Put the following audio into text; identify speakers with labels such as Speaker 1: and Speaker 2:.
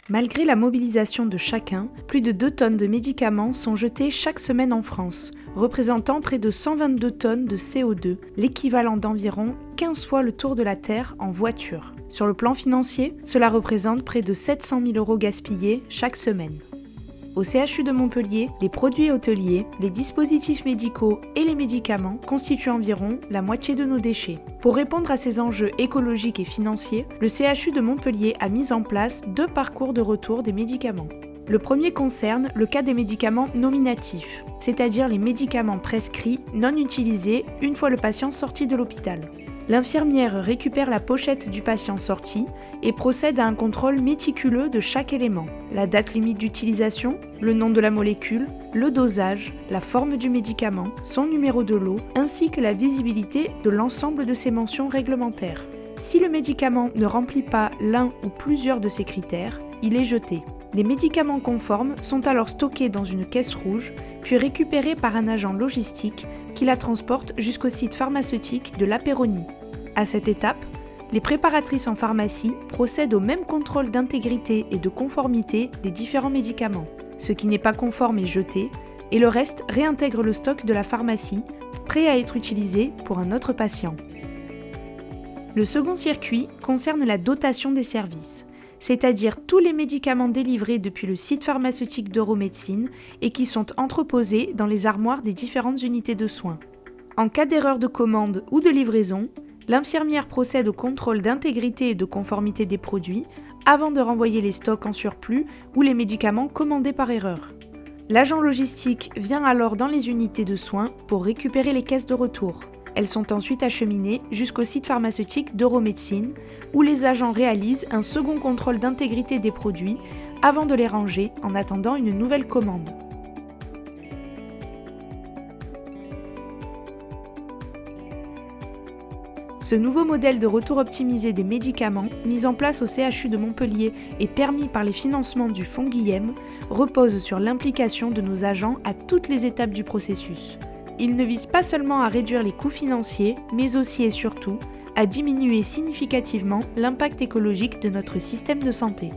Speaker 1: Malgré la mobilisation de chacun, plus de 2 tonnes de médicaments sont jetées chaque semaine en France, représentant près de 122 tonnes de CO2, l'équivalent d'environ 15 fois le tour de la Terre en voiture. Sur le plan financier, cela représente près de 700 000 € gaspillés chaque semaine. Au CHU de Montpellier, les produits hôteliers, les dispositifs médicaux et les médicaments constituent environ la moitié de nos déchets. Pour répondre à ces enjeux écologiques et financiers, le CHU de Montpellier a mis en place 2 parcours de retour des médicaments. Le premier concerne le cas des médicaments nominatifs, c'est-à-dire les médicaments prescrits non utilisés une fois le patient sorti de l'hôpital. L'infirmière récupère la pochette du patient sorti et procède à un contrôle méticuleux de chaque élément. La date limite d'utilisation, le nom de la molécule, le dosage, la forme du médicament, son numéro de lot, ainsi que la visibilité de l'ensemble de ces mentions réglementaires. Si le médicament ne remplit pas l'un ou plusieurs de ces critères, il est jeté. Les médicaments conformes sont alors stockés dans une caisse rouge, puis récupérés par un agent logistique qui la transporte jusqu'au site pharmaceutique de l'Apéronie. À cette étape, les préparatrices en pharmacie procèdent au même contrôle d'intégrité et de conformité des différents médicaments. Ce qui n'est pas conforme est jeté, et le reste réintègre le stock de la pharmacie, prêt à être utilisé pour un autre patient. Le second circuit concerne la dotation des services, c'est-à-dire tous les médicaments délivrés depuis le site pharmaceutique d'Euromédecine et qui sont entreposés dans les armoires des différentes unités de soins. En cas d'erreur de commande ou de livraison, l'infirmière procède au contrôle d'intégrité et de conformité des produits avant de renvoyer les stocks en surplus ou les médicaments commandés par erreur. L'agent logistique vient alors dans les unités de soins pour récupérer les caisses de retour. Elles sont ensuite acheminées jusqu'au site pharmaceutique d'Euromédecine où les agents réalisent un second contrôle d'intégrité des produits avant de les ranger en attendant une nouvelle commande. Ce nouveau modèle de retour optimisé des médicaments, mis en place au CHU de Montpellier et permis par les financements du Fonds Guillem, repose sur l'implication de nos agents à toutes les étapes du processus. Il ne vise pas seulement à réduire les coûts financiers, mais aussi et surtout à diminuer significativement l'impact écologique de notre système de santé.